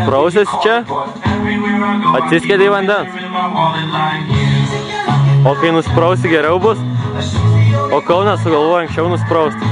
Prausiasi čia? Atsiskėdė į vandens. O kai nusprausi geriau bus? O Kaunas sugalvoja anksčiau nusprausti.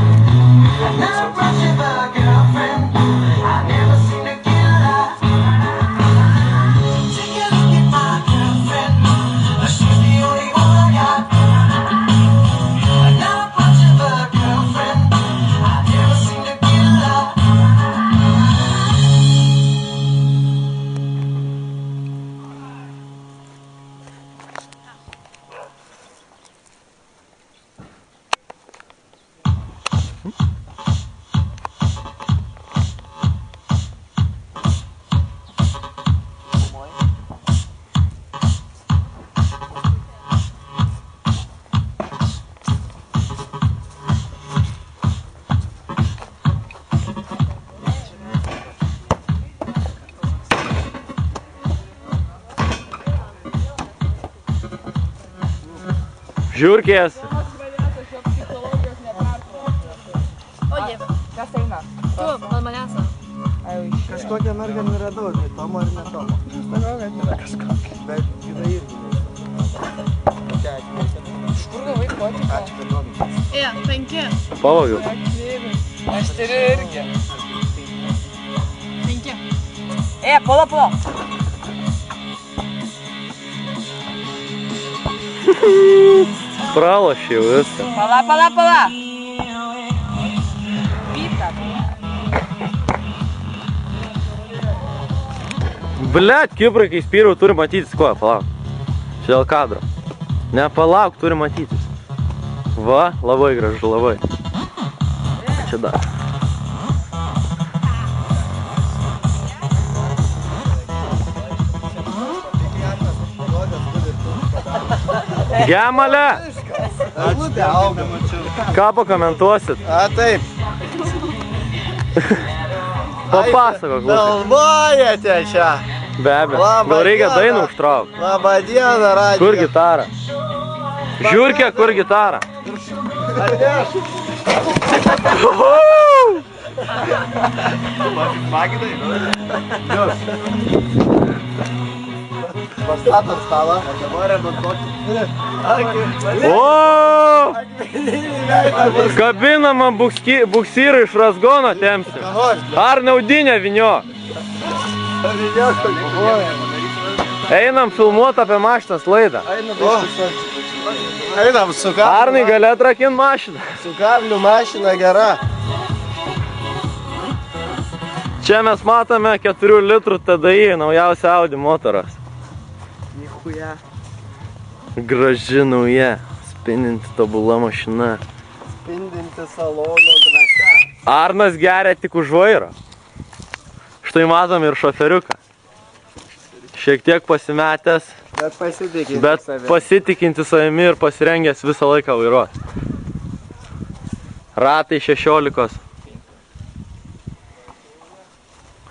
Žiūrkės. O Dieve, kas eina? Tu, gal manęs. Kažkokią mergą neradau, žinai, Tomo ar ne Tomo. Aš sakau, kad yra kažkokia. Bet kita irgi. Iš kur gavai kotiką? Ačiū, kad duodu. 5. Pavogiau. Aš turiu irgi. 5. Pala. Pralošiau viską. Pala. Pita. Blet, kibrai, kai spyriau, turi matytis ko, palauk. Čia dėl kadro. Ne, palauk, turi matytis. Va, labai gražu, labai. Čia dar. Gemalė! Ką pakomentuosit? A, taip. Papasakok. Galvojate čia. Be abejo. Gal reikia dainą užtraukti? Labą dieną, radija. Kur gitara? Žiūrkė, kur gitara? Atneš. Pastatot stalą. Dabar remontuoti. O! Kabinama buksyrą iš razgono tempsi. Ar naudinę vinio? Einam filmuot apie mašinas laidą. Einam su kabliu. Arnai gali atrakint mašiną. Su kabliu mašina gera. Čia mes matome 4 litrų TDI, naujausia Audi motoras. Nichuja. Graži nauja, spindinti tobula mašina. Spindinti salono dvasia. Arnas geria tik už vairo. Štai matom ir šoferiuką. Šiek tiek pasimetęs, bet pasitikinti savimi ir pasirengęs visą laiką vairuoti. Ratai 16.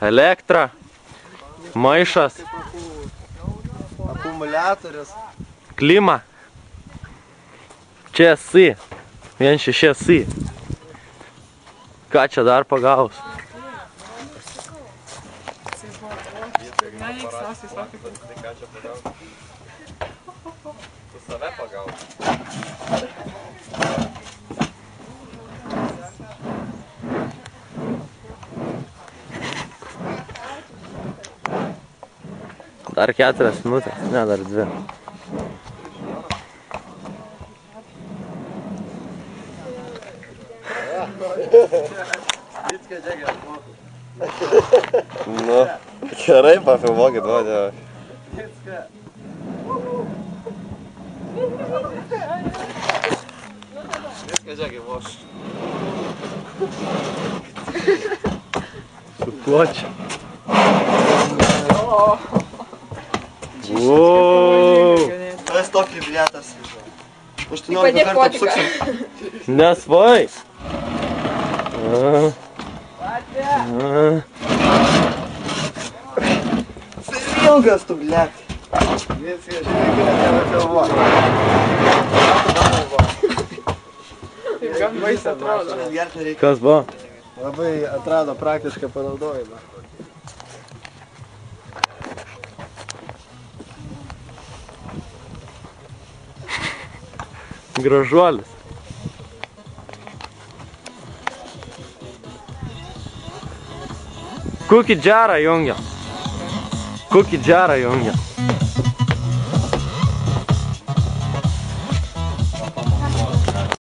Elektra. Maišas. Akumuliatorius. Klima. Čia esi. 1.6 esi. Ką čia dar pagaus? Tu save pagaus. Dar 4 minutės, ne, dar 2. Nu, gerai pafilmuokit, vadė. Viską žiūrėk, voš. Su kuo čia? Wow. To jest tokį blėtas. 18 kartų apsuksim. Nesvai. Ilgas tu blėt. Viską žiūrėk, nebefilmuok. Taip gan baisiai atrodo. Kas buvo? Labai atrado praktišką panaudojimą. Gražuolis. Kokį džerą jungia.